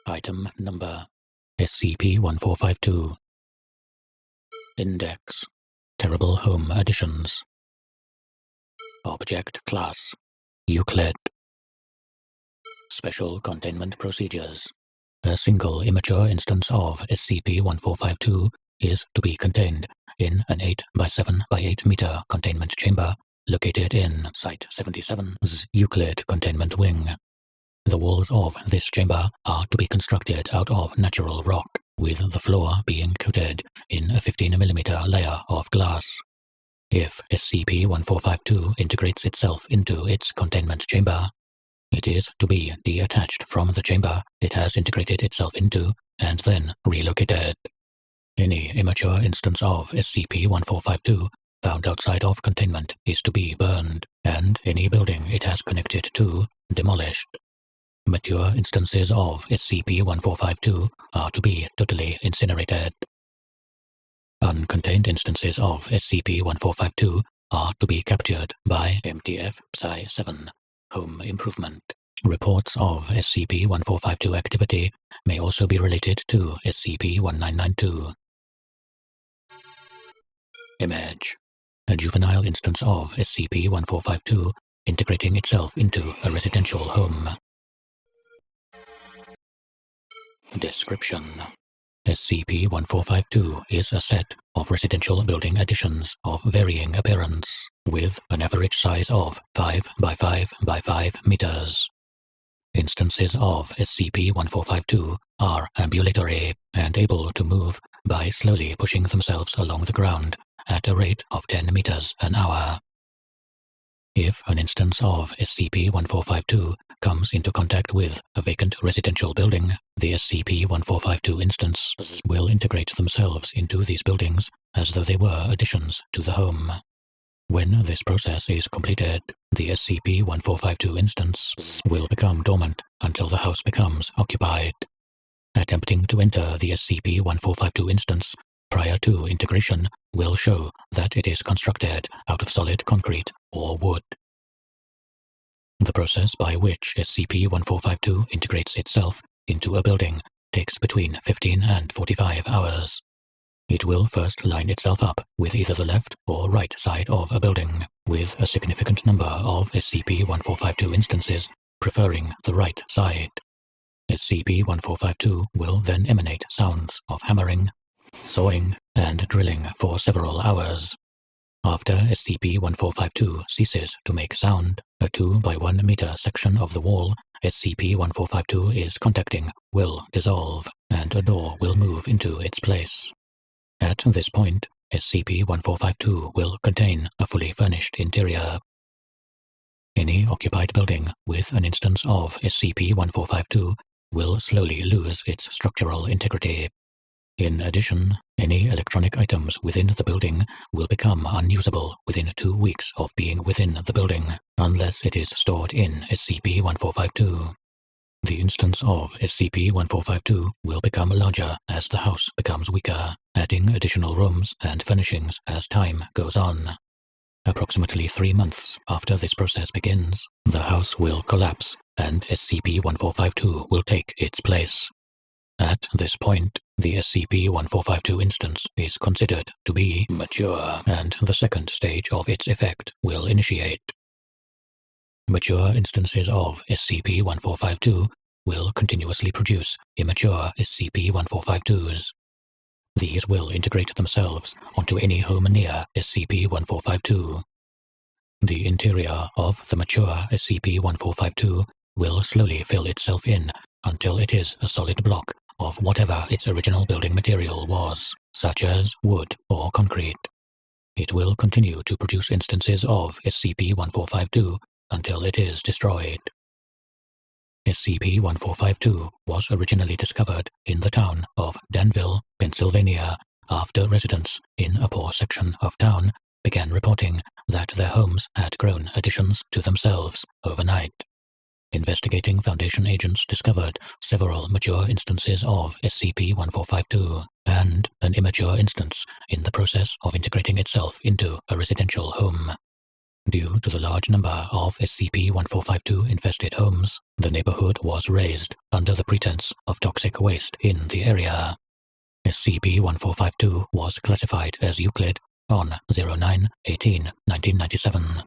Item Number SCP-1452. Index Terrible Home Additions. Object Class Euclid. Special Containment Procedures. A single immature instance of SCP-1452 is to be contained in an 8 by 7 by 8 meter containment chamber located in Site-77's Euclid Containment Wing. The walls of this chamber are to be constructed out of natural rock, with the floor being coated in a 15mm layer of glass. If SCP-1452 integrates itself into its containment chamber, it is to be detached from the chamber it has integrated itself into and then relocated. Any immature instance of SCP-1452 found outside of containment is to be burned, and any building it has connected to demolished. Mature instances of SCP-1452 are to be totally incinerated. Uncontained instances of SCP-1452 are to be captured by MTF Psi-7 Home Improvement. Reports of SCP-1452 activity may also be related to SCP-1992. Image. A juvenile instance of SCP-1452 integrating itself into a residential home. Description. SCP-1452 is a set of residential building additions of varying appearance, with an average size of 5 by 5 by 5 meters. Instances of SCP-1452 are ambulatory and able to move by slowly pushing themselves along the ground at a rate of 10 meters an hour. If an instance of SCP-1452 comes into contact with a vacant residential building, the SCP-1452 instance will integrate themselves into these buildings as though they were additions to the home. When this process is completed, the SCP-1452 instance will become dormant until the house becomes occupied. Attempting to enter the SCP-1452 instance prior to integration will show that it is constructed out of solid concrete or wood. The process by which SCP-1452 integrates itself into a building takes between 15 and 45 hours. It will first line itself up with either the left or right side of a building, with a significant number of SCP-1452 instances preferring the right side. SCP-1452 will then emanate sounds of hammering, sawing, and drilling for several hours. After SCP-1452 ceases to make sound, a 2 by 1 meter section of the wall SCP-1452 is contacting will dissolve, and a door will move into its place. At this point, SCP-1452 will contain a fully furnished interior. Any occupied building with an instance of SCP-1452 will slowly lose its structural integrity. In addition, any electronic items within the building will become unusable within 2 weeks of being within the building, unless it is stored in SCP-1452. The instance of SCP-1452 will become larger as the house becomes weaker, adding additional rooms and furnishings as time goes on. Approximately 3 months after this process begins, the house will collapse and SCP-1452 will take its place. At this point, the SCP-1452 instance is considered to be mature, and the second stage of its effect will initiate. Mature instances of SCP-1452 will continuously produce immature SCP-1452s. These will integrate themselves onto any home near SCP-1452. The interior of the mature SCP-1452 will slowly fill itself in until it is a solid block of whatever its original building material was, such as wood or concrete. It will continue to produce instances of SCP-1452 until it is destroyed. SCP-1452 was originally discovered in the town of Danville, Pennsylvania, after residents in a poor section of town began reporting that their homes had grown additions to themselves overnight. Investigating Foundation agents discovered several mature instances of SCP-1452 and an immature instance in the process of integrating itself into a residential home. Due to the large number of SCP-1452 infested homes, the neighborhood was razed under the pretense of toxic waste in the area. SCP-1452 was classified as Euclid on 09/18/1997.